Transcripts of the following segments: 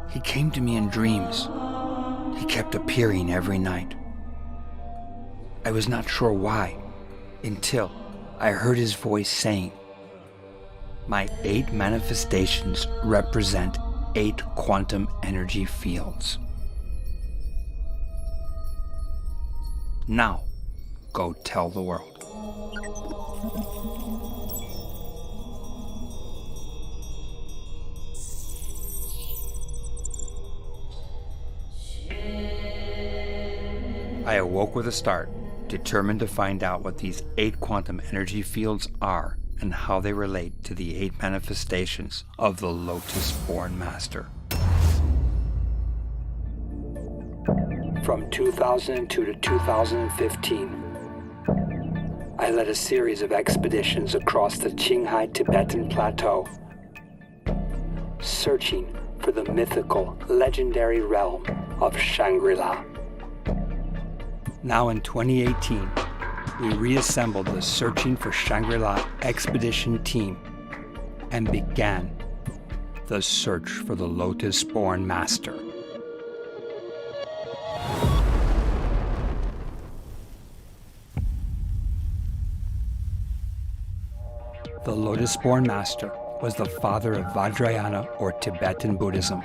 He came to me in dreams. He kept appearing every night. I was not sure why, until I heard his voice saying, "My 8 manifestations represent 8 quantum energy fields. Now, go tell the world." I awoke with a start, determined to find out what these 8 quantum energy fields are and how they relate to the 8 manifestations of the Lotus-born Master. From 2002 to 2015, I led a series of expeditions across the Qinghai Tibetan Plateau, searching for the mythical, legendary realm of Shangri-La. Now in 2018, we reassembled the Searching for Shangri-La expedition team and began the search for the Lotus-born Master. The Lotus-born Master was the father of Vajrayana or Tibetan Buddhism.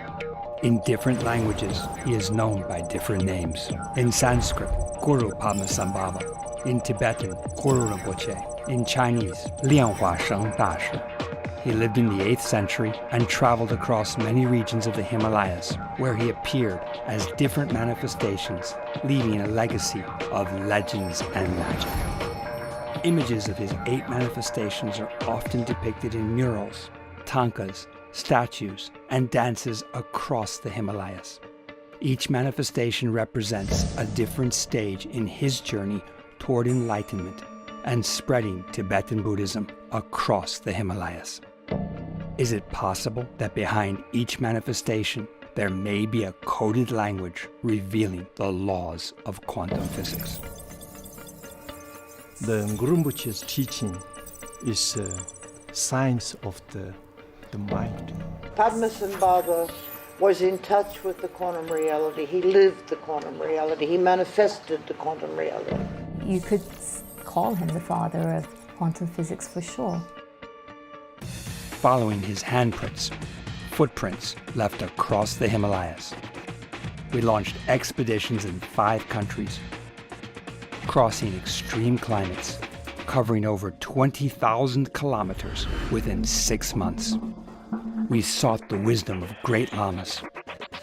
In different languages, he is known by different names. In Sanskrit, Guru Padmasambhava. In Tibetan, Guru Rinpoche. In Chinese, Lianhuasheng Dashi. He lived in the 8th century and traveled across many regions of the Himalayas, where he appeared as different manifestations, leaving a legacy of legends and magic. Images of his 8 manifestations are often depicted in murals, tankas, statues, and dances across the Himalayas. Each manifestation represents a different stage in his journey toward enlightenment and spreading Tibetan Buddhism across the Himalayas. Is it possible that behind each manifestation there may be a coded language revealing the laws of quantum physics? The Guru Rinpoche's teaching is science of the mind. Padmasambhava was in touch with the quantum reality. He lived the quantum reality. He manifested the quantum reality. You could call him the father of quantum physics for sure. Following his handprints, footprints left across the Himalayas, we launched expeditions in 5 countries, crossing extreme climates, covering over 20,000 kilometers within 6 months. We sought the wisdom of great lamas,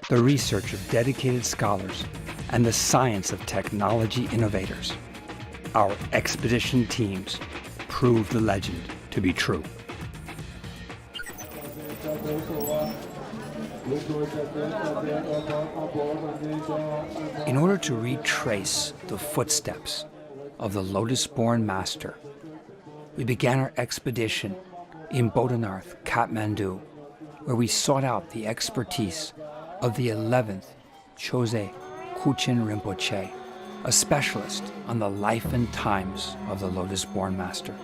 the research of dedicated scholars, and the science of technology innovators. Our expedition teams proved the legend to be true. In order to retrace the footsteps of the Lotus-born Master, we began our expedition in Bodhanarth, Kathmandu, where we sought out the expertise of the 11th Chose Kuchen Rinpoche, a specialist on the life and times of the Lotus-born Master.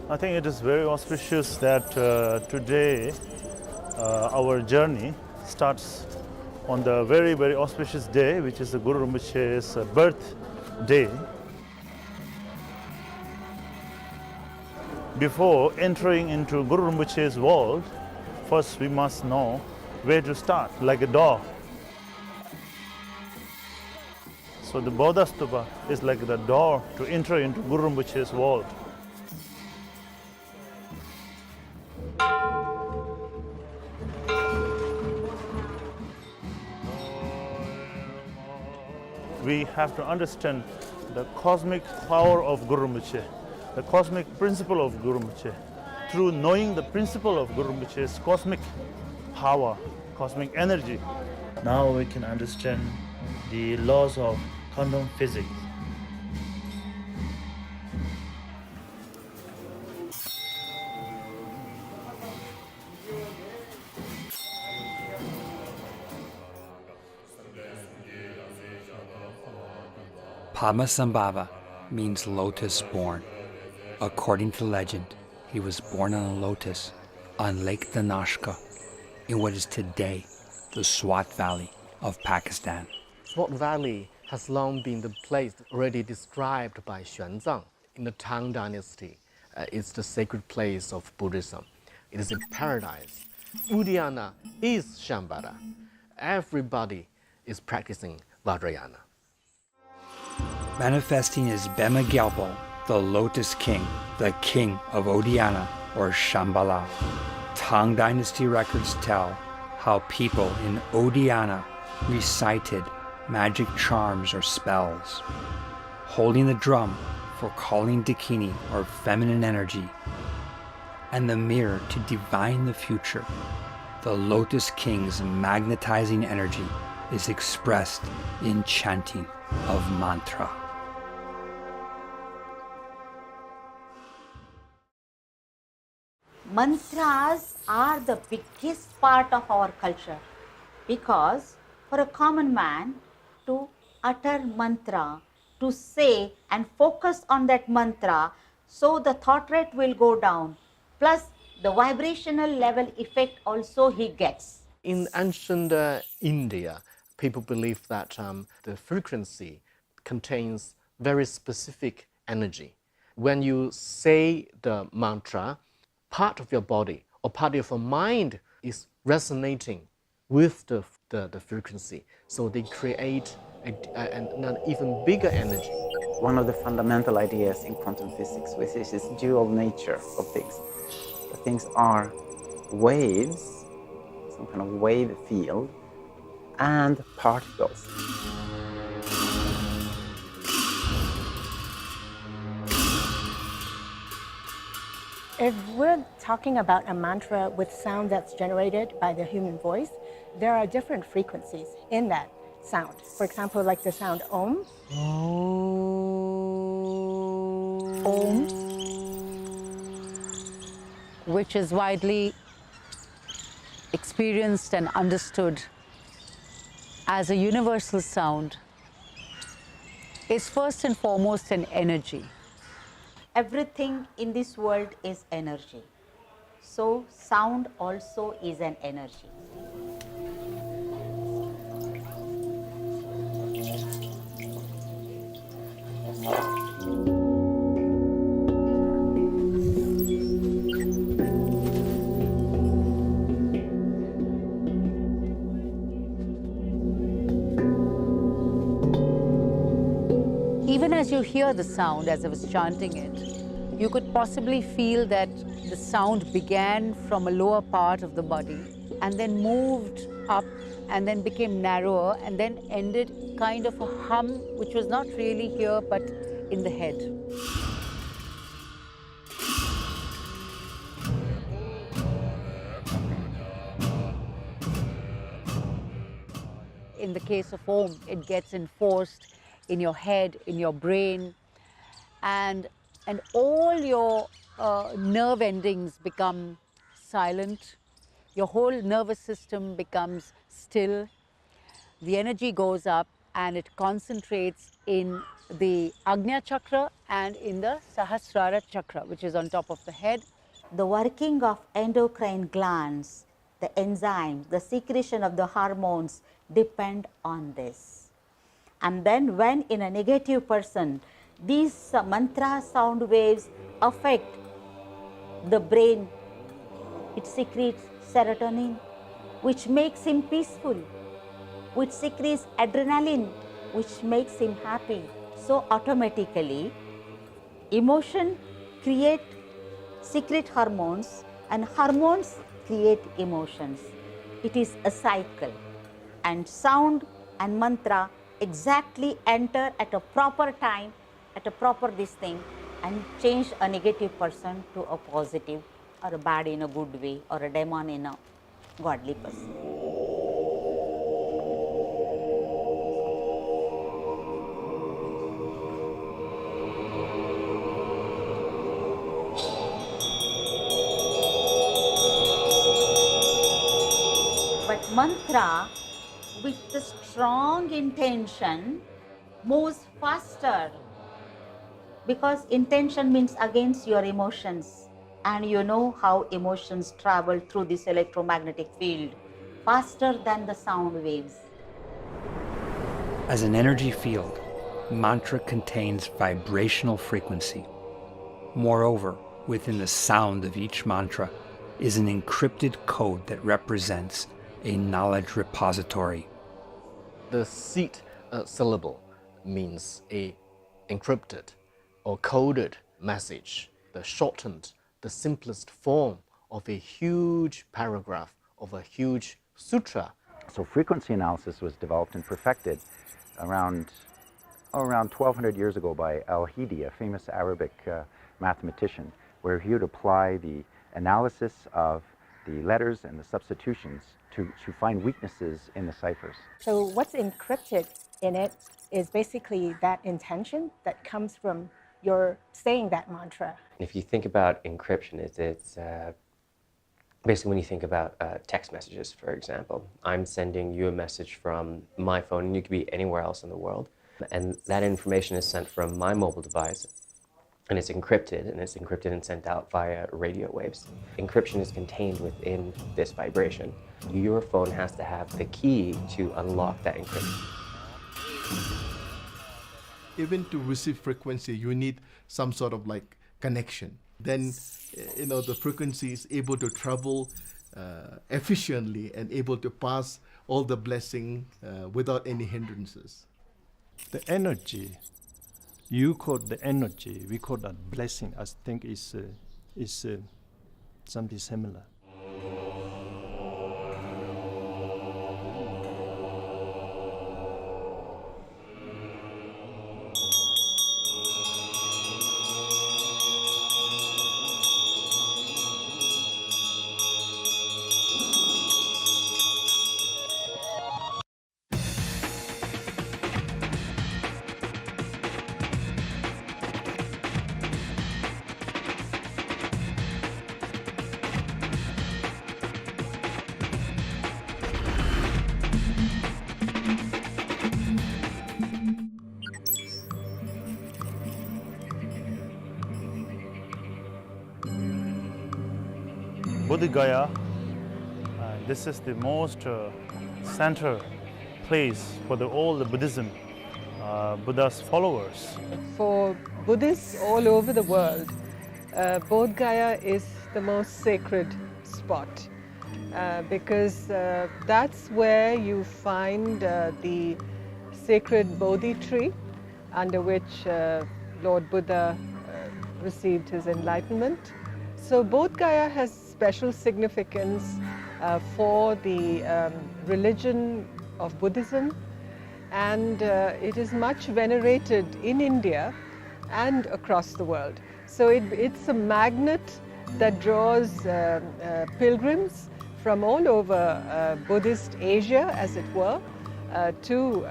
I think it is very auspicious that today our journey starts on the very, very auspicious day, which is the Guru Rinpoche's birth day. Before entering into Guru Rinpoche's world, first we must know where to start, like a door. So the Bodha Stupa is like the door to enter into Guru Rinpoche's world. we have to understand the cosmic power of Guru Rinpoche, the cosmic principle of Guru Rinpoche. Through knowing the principle of Guru Rinpoche's cosmic power, cosmic energy, now we can understand the laws of quantum physics. Padmasambhava means lotus born. According to legend, he was born on a lotus on Lake Danashka in what is today the Swat Valley of Pakistan. Swat Valley has long been the place already described by Peace in the Tang Dynasty. It's the sacred place of Buddhism. It is a paradise. Uddiyana is Shambhala. Everybody is practicing Vajrayana. Manifesting as Bema Gyalpo, the Lotus King, the king of Uddiyana or Shambhala. Tang Dynasty records tell how people in Uddiyana recited magic charms or spells, holding the drum for calling Dakini or feminine energy, and the mirror to divine the future. The Lotus King's magnetizing energy is expressed in chanting of mantra. Mantras are the biggest part of our culture because for a common man to utter mantra, to say and focus on that mantra, so the thought rate will go down, plus the vibrational level effect also he gets. In ancient India, people believe that the frequency contains very specific energy. When you say the mantra, part of your body or part of your mind is resonating with the frequency. So they create an even bigger energy. One of the fundamental ideas in quantum physics, which is this dual nature of things. The things are waves, some kind of wave field, and particles. If we're talking about a mantra with sound that's generated by the human voice, there are different frequencies in that sound. For example, like the sound Om. Om, which is widely experienced and understood as a universal sound, is first and foremost an energy. Everything in this world is energy. So sound also is an energy. Even as you hear the sound, as I was chanting it, you could possibly feel that the sound began from a lower part of the body and then moved up and then became narrower and then ended kind of a hum which was not really here but in the head. In the case of Om, it gets enforced in your head, in your brain, and all your nerve endings become silent. Your whole nervous system becomes still. The energy goes up and it concentrates in the Agnya chakra and in the Sahasrara chakra, which is on top of the head. The working of endocrine glands, the enzymes, the secretion of the hormones depend on this. And then when in a negative person, these mantra sound waves affect the brain, it secretes serotonin, which makes him peaceful, which secretes adrenaline, which makes him happy. So automatically, emotion secrete hormones, and hormones create emotions. It is a cycle, and sound and mantra exactly enter at a proper time, at a proper this thing, and change a negative person to a positive, or a bad in a good way, or a demon in a godly person. But mantra with the strong intention moves faster, because intention means against your emotions, and you know how emotions travel through this electromagnetic field faster than the sound waves. As an energy field, mantra contains vibrational frequency. Moreover, within the sound of each mantra is an encrypted code that represents a knowledge repository. The seed syllable means a encrypted or coded message, the shortened, the simplest form of a huge paragraph of a huge sutra. So frequency analysis was developed and perfected around 1200 years ago by Al-Hidi, a famous Arabic mathematician, where he would apply the analysis of the letters and the substitutions to find weaknesses in the ciphers. So what's encrypted in it is basically that intention that comes from your saying that mantra. If you think about encryption, it's basically when you think about text messages, for example. I'm sending you a message from my phone, and you could be anywhere else in the world. And that information is sent from my mobile device, and it's encrypted and sent out via radio waves. Encryption is contained within this vibration. Your phone has to have the key to unlock that encryption. Even to receive frequency, you need some sort of like connection. Then, the frequency is able to travel efficiently and able to pass all the blessing without any hindrances. The energy, you call the energy, we call that blessing. I think is something similar. Bodh Gaya, this is the most center place for all the Buddhism, Buddha's followers. For Buddhists all over the world, Bodh Gaya is the most sacred spot because that's where you find the sacred Bodhi tree under which Lord Buddha received his enlightenment. So Bodh Gaya has special significance for the religion of Buddhism, and it is much venerated in India and across the world. So it's a magnet that draws pilgrims from all over Buddhist Asia, as it were, to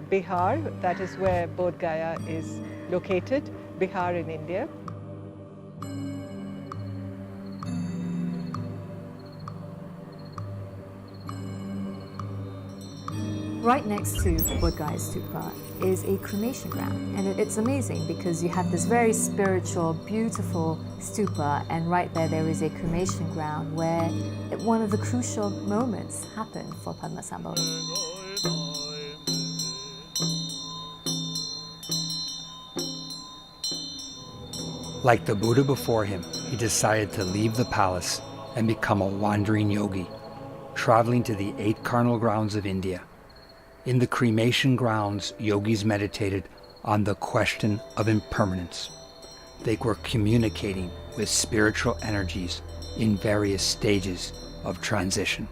Bihar. That is where Bodh Gaya is located, Bihar in India. Right next to Bodh Gaya Stupa is a cremation ground, and it's amazing because you have this very spiritual, beautiful stupa, and right there is a cremation ground where one of the crucial moments happened for Padmasambhava. Like the Buddha before him, he decided to leave the palace and become a wandering yogi, traveling to the 8 carnal grounds of India. In the cremation grounds, yogis meditated on the question of impermanence. They were communicating with spiritual energies in various stages of transition.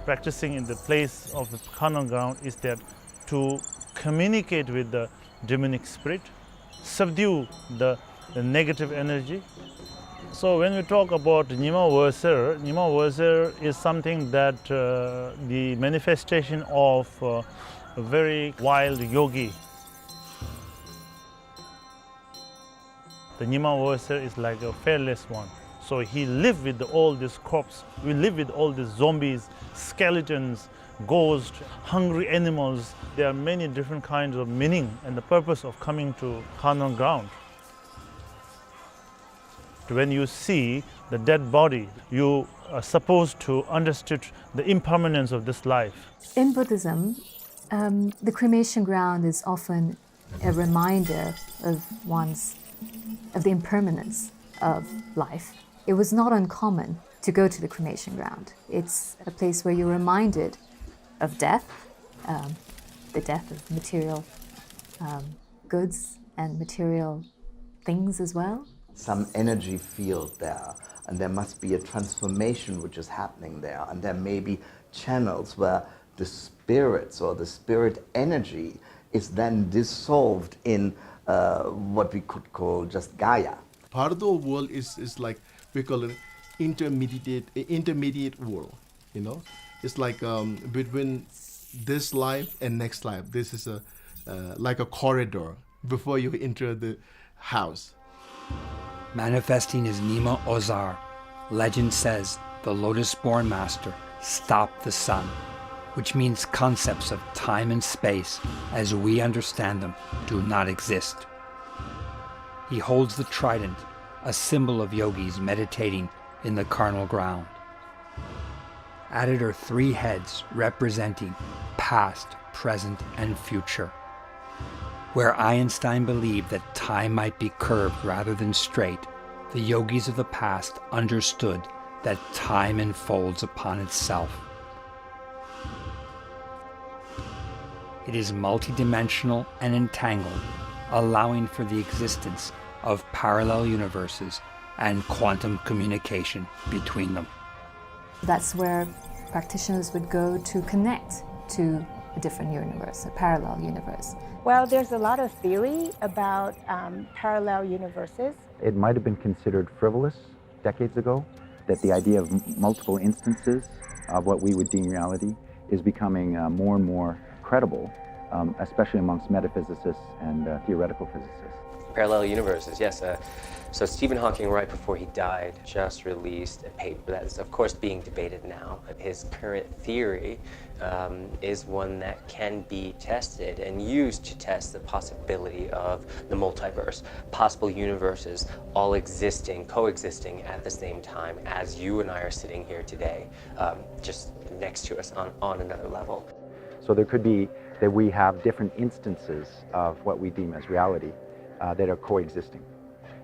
Practicing in the place of the carnal ground is that to communicate with the demonic spirit, subdue the negative energy. So when we talk about Nima Verser is something that the manifestation of a very wild yogi. The Nima Verser is like a fearless one. So he lived with all these corpses. We live with all these zombies, skeletons, ghosts, hungry animals. There are many different kinds of meaning and the purpose of coming to carnal ground. When you see the dead body, you are supposed to understand the impermanence of this life. In Buddhism, the cremation ground is often a reminder of the impermanence of life. It was not uncommon to go to the cremation ground. It's a place where you're reminded of death, the death of material goods and material things as well. Some energy field there, and there must be a transformation which is happening there, and there may be channels where the spirits or the spirit energy is then dissolved in what we could call just Gaia. Part of the world is like, we call it intermediate world, you know? It's like between this life and next life. This is like a corridor before you enter the house. Manifesting as Nima Ozar, legend says the Lotus-born master stopped the sun, which means concepts of time and space as we understand them do not exist. He holds the trident, a symbol of yogis meditating in the carnal ground. At it are 3 heads representing past, present, and future. Where Einstein believed that time might be curved rather than straight, the yogis of the past understood that time unfolds upon itself. It is multidimensional and entangled, allowing for the existence of parallel universes and quantum communication between them. That's where practitioners would go to connect to a different universe, a parallel universe. Well, there's a lot of theory about parallel universes. It might have been considered frivolous decades ago, that the idea of multiple instances of what we would deem reality is becoming more and more credible, especially amongst metaphysicists and theoretical physicists. Parallel universes, yes. So Stephen Hawking, right before he died, just released a paper that is, of course, being debated now. His current theory is one that can be tested and used to test the possibility of the multiverse, possible universes all existing, coexisting at the same time as you and I are sitting here today, just next to us on another level. So there could be that we have different instances of what we deem as reality that are coexisting.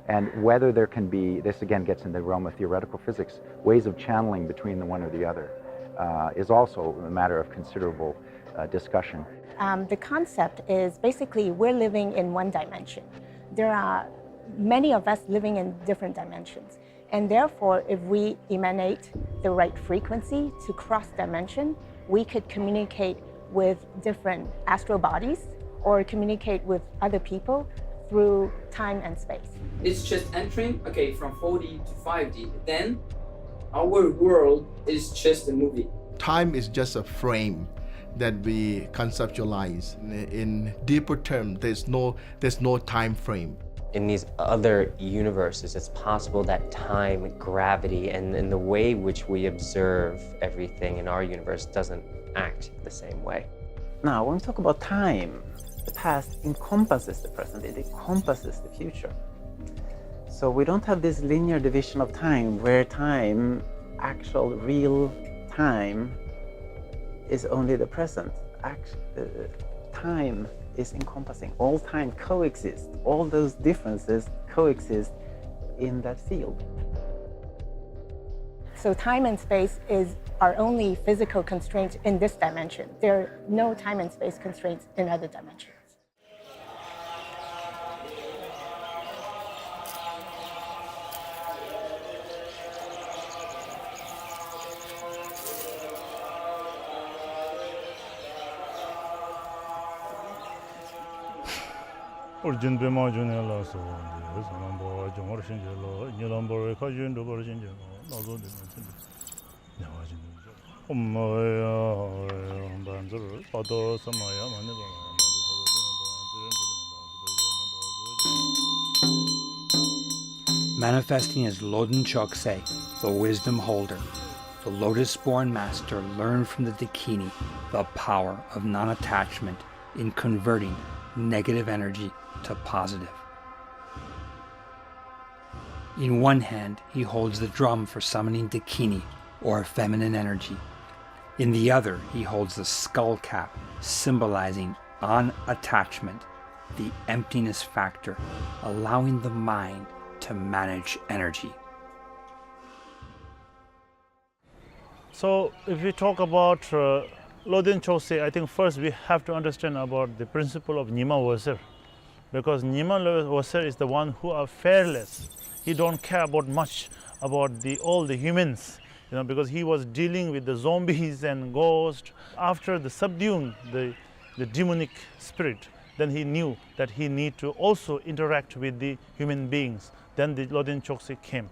And whether there can be, this again gets in the realm of theoretical physics, ways of channeling between the one or the other is also a matter of considerable discussion. The concept is basically we're living in one dimension. There are many of us living in different dimensions. And therefore, if we emanate the right frequency to cross dimension, we could communicate with different astral bodies or communicate with other people through time and space. It's just entering, okay, from 4D to 5D. Then our world is just a movie. Time is just a frame that we conceptualize. In deeper terms, there's no time frame. In these other universes, it's possible that time, gravity, and the way which we observe everything in our universe doesn't act the same way. Now, when we talk about time, the past encompasses the present, it encompasses the future. So we don't have this linear division of time where time, actual real time, is only the present. Time is encompassing. All time coexists. All those differences coexist in that field. So time and space is our only physical constraints in this dimension. There are no time and space constraints in other dimensions. Manifesting as Loden Chokse, the wisdom holder, the Lotus-born master learned from the Dakini the power of non-attachment in converting negative energy to positive. In one hand, he holds the drum for summoning Dakini, or feminine energy. In the other, he holds the skull cap, symbolizing unattachment, the emptiness factor, allowing the mind to manage energy. So if we talk about Loden Chokse, I think first we have to understand about the principle of Nyima Wasir. Because Nyima Wasir is the one who are fearless. He don't care about much about all the humans, because he was dealing with the zombies and ghosts. After the subduing the demonic spirit, then he knew that he need to also interact with the human beings. Then the Loden Chokse came.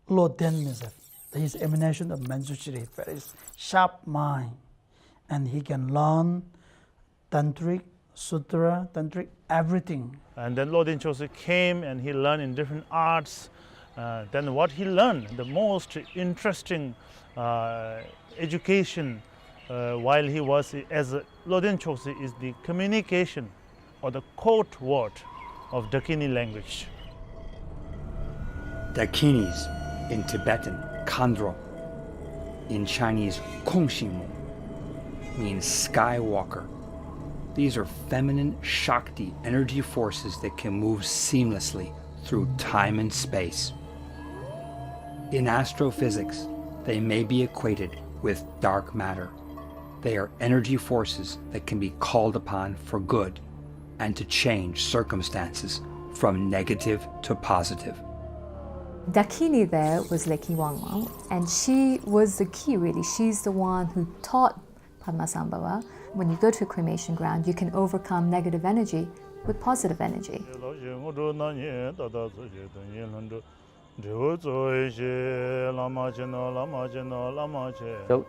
Loden is his emanation of Manjushri, very sharp mind, and he can learn tantric, sutra, tantric, everything. And then Loden Chokse came and he learned in different arts. Then what he learned, the most interesting education while he was as a Loden Chokse is the communication or the code word of Dakini language. Dakinis, in Tibetan, Kandro, in Chinese, Kongshimu, means skywalker. These are feminine Shakti energy forces that can move seamlessly through time and space. In astrophysics, they may be equated with dark matter. They are energy forces that can be called upon for good and to change circumstances from negative to positive. Dakini there was Leki Wangma, and she was the key really. She's the one who taught Padmasambhava. When you go to a cremation ground, you can overcome negative energy with positive energy. So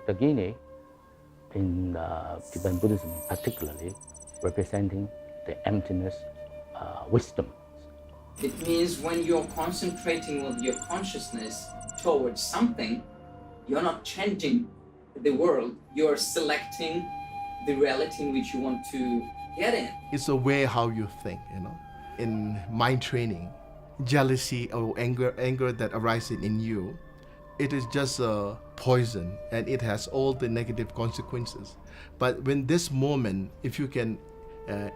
Dakini in Tibetan Buddhism particularly representing the emptiness, wisdom. It means when you're concentrating with your consciousness towards something, you're not changing the world, you're selecting the reality in which you want to get in. It's a way how you think, In mind training, jealousy or anger that arises in you, it is just a poison and it has all the negative consequences. But when this moment, if you can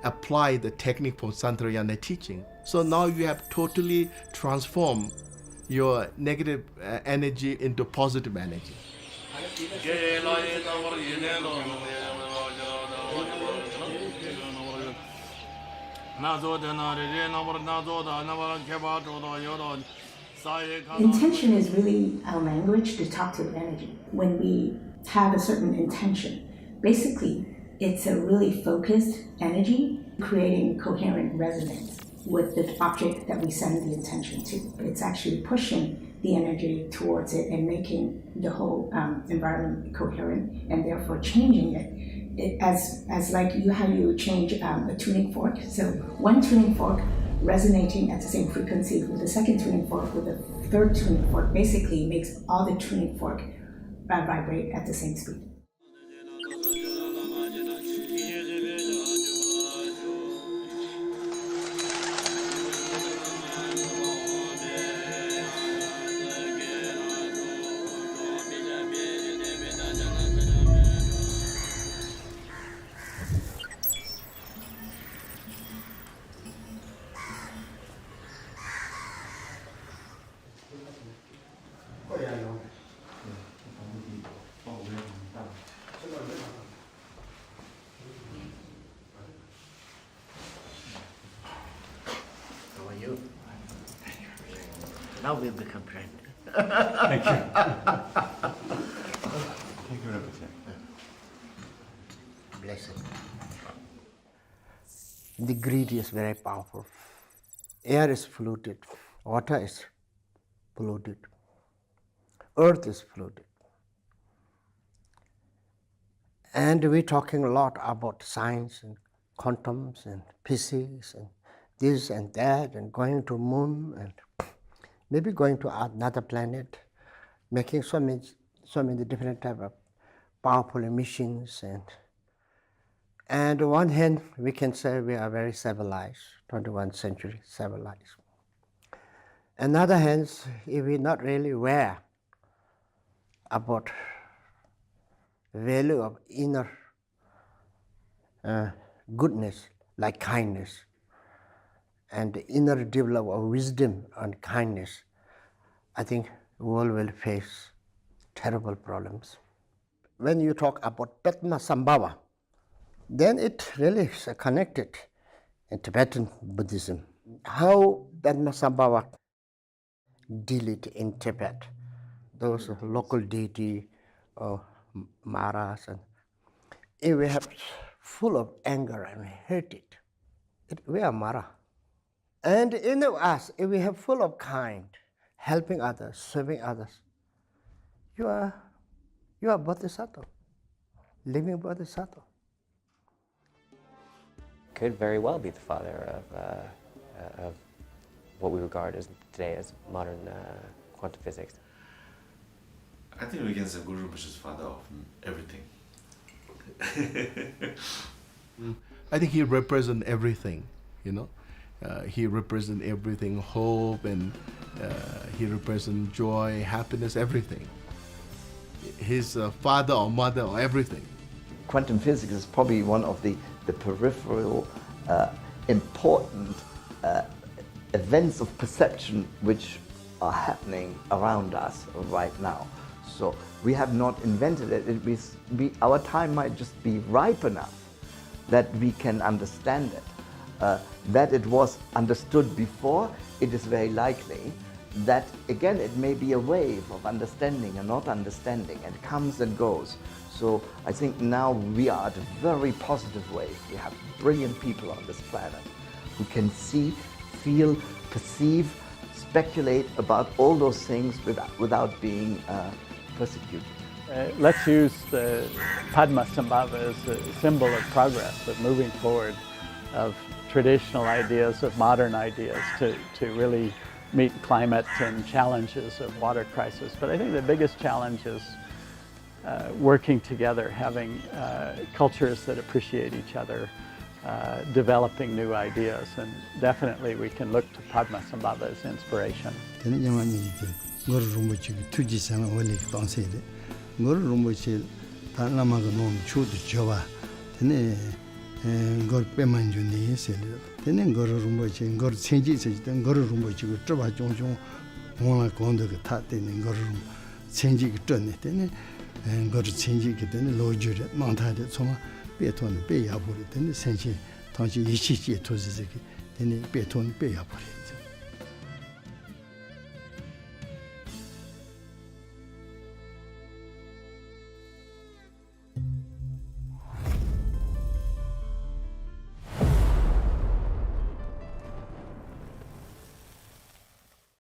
apply the technique from Santarayana teaching, so now you have totally transformed your negative energy into positive energy. Intention is really our language to talk to energy. When we have a certain intention, basically it's a really focused energy creating coherent resonance with the object that we send the intention to. It's actually pushing the energy towards it and making the whole environment coherent and therefore changing it. As like how you change a tuning fork. So one tuning fork resonating at the same frequency with the second tuning fork with the third tuning fork basically makes all the tuning fork vibrate at the same speed. Now we'll become friends. Thank you. Thank you, Blessed. The greed is very powerful. Air is polluted, water is polluted, earth is polluted. And we're talking a lot about science and quantums and physics and this and that and going to moon and maybe going to another planet, making so many different type of powerful emissions. And on one hand, we can say we are very civilized, 21st century civilized. On the other hand, if we're not really aware about the value of inner goodness, like kindness, and the inner development of wisdom and kindness, I think the world will face terrible problems. When you talk about Padmasambhava, then it really is connected in Tibetan Buddhism. How Padmasambhava deal it in Tibet, those local deity or Maras, and if we have full of anger and hate we are Mara. And in us, if we have full of kind, helping others, serving others, you are Bodhisattva, living Bodhisattva. Could very well be the father of what we regard as today as modern quantum physics. I think we can say Guru Rinpoche is father of everything. I think he represents everything, you know. He represents everything, hope, and he represents joy, happiness, everything. He's father or mother or everything. Quantum physics is probably one of the peripheral important events of perception which are happening around us right now. So we have not invented it. Our time might just be ripe enough that we can understand it. That it was understood before, it is very likely that again it may be a wave of understanding and not understanding, and comes and goes. So I think now we are at a very positive wave. We have brilliant people on this planet who can see, feel, perceive, speculate about all those things without being persecuted. Let's use the Padmasambhava as a symbol of progress, of moving forward, of traditional ideas, of modern ideas, to really meet climate and challenges of water crisis. But I think the biggest challenge is working together, having cultures that appreciate each other, developing new ideas, and definitely we can look to Padmasambhava as inspiration. ngor peman juni sele tenen ngor rumbo che ngor chenji che ngor rumbo che go zba jong jong wona gondo ge ta tenen ngor rum chenji ge zne tenen ngor chenji ge tenen lo jure mang ta de choma be ton be ya bu de tenen senji tang ji yi chi ji to ji ge tenen be ton be ya bu